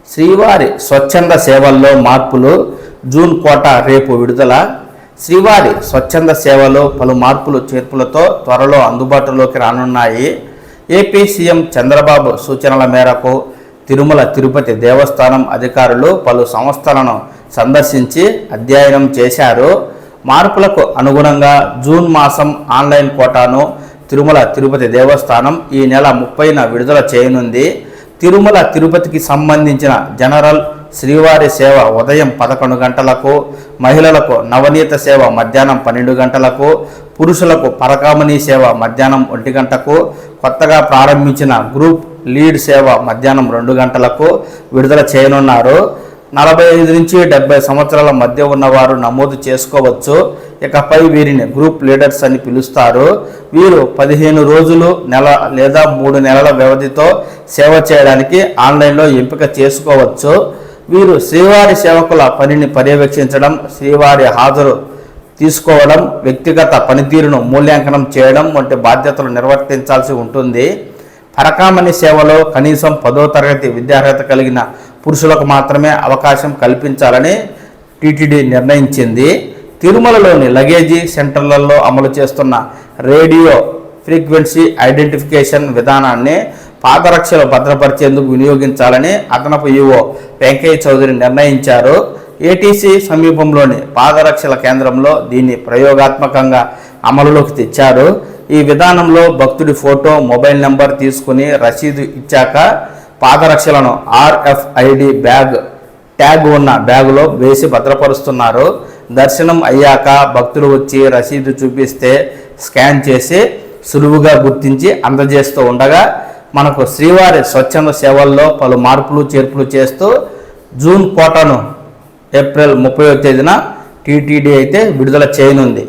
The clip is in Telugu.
శ్రీవారి స్వచ్ఛంద సేవల్లో మార్పులు, జూన్ కోట రేపు విడుదల. శ్రీవారి స్వచ్ఛంద సేవలో పలు మార్పులు చేర్పులతో త్వరలో అందుబాటులోకి రానున్నాయి. ఏపీ సీఎం చంద్రబాబు సూచనల మేరకు తిరుమల తిరుపతి దేవస్థానం అధికారులు పలు సంస్థలను సందర్శించి అధ్యయనం చేశారు. మార్పులకు అనుగుణంగా జూన్ మాసం ఆన్లైన్ కోటాను తిరుమల తిరుపతి దేవస్థానం ఈ నెల 30న విడుదల చేయనుంది. తిరుమల తిరుపతికి సంబంధించిన జనరల్ శ్రీవారి సేవ ఉదయం 11 గంటలకు, మహిళలకు నవనీత సేవ మధ్యాహ్నం 12 గంటలకు, పురుషులకు పరకామణి సేవ మధ్యాహ్నం 1 గంటకు, కొత్తగా ప్రారంభించిన గ్రూప్ లీడ్ సేవ మధ్యాహ్నం 2 గంటలకు విడుదల చేయనున్నారు. 45 నుంచి 70 సంవత్సరాల మధ్య ఉన్నవారు నమోదు చేసుకోవచ్చు. ఇకపై వీరిని గ్రూప్ లీడర్స్ అని పిలుస్తారు. వీరు 15 రోజులు, నెల లేదా 3 నెలల వ్యవధితో సేవ చేయడానికి ఆన్లైన్లో ఎంపిక చేసుకోవచ్చు. వీరు శ్రీవారి సేవకుల పనిని పర్యవేక్షించడం, శ్రీవారి హాజరు తీసుకోవడం, వ్యక్తిగత పనితీరును మూల్యాంకనం చేయడం వంటి బాధ్యతలు నిర్వర్తించాల్సి ఉంటుంది. పరకామణి సేవలో కనీసం 10వ తరగతి విద్యార్హత కలిగిన పురుషులకు మాత్రమే అవకాశం కల్పించాలని టీటీడీ నిర్ణయించింది. తిరుమలలోని లగేజీ సెంటర్లలో అమలు చేస్తున్న రేడియో ఫ్రీక్వెన్సీ ఐడెంటిఫికేషన్ విధానాన్ని పాదరక్షలు భద్రపరిచేందుకు వినియోగించాలని అదనపు ఈవో వెంకయ్య చౌదరి నిర్ణయించారు. ఏటీసీ సమీపంలోని పాదరక్షల కేంద్రంలో దీన్ని ప్రయోగాత్మకంగా అమలులోకి తెచ్చారు. ఈ విధానంలో భక్తుడి ఫోటో, మొబైల్ నెంబర్ తీసుకుని రసీదు ఇచ్చాక పాదరక్షలను RFID ట్యాగ్ ఉన్న బ్యాగులో వేసి భద్రపరుస్తున్నారు. దర్శనం అయ్యాక భక్తులు వచ్చి రసీదు చూపిస్తే స్కాన్ చేసి సులువుగా గుర్తించి అందజేస్తూ ఉండగా మనకు శ్రీవారి స్వచ్ఛంద సేవల్లో పలు మార్పులు చేర్పులు చేస్తూ జూన్ కోటను ఏప్రిల్ 30వ తేదీన టీటీడీ అయితే విడుదల చేయనుంది.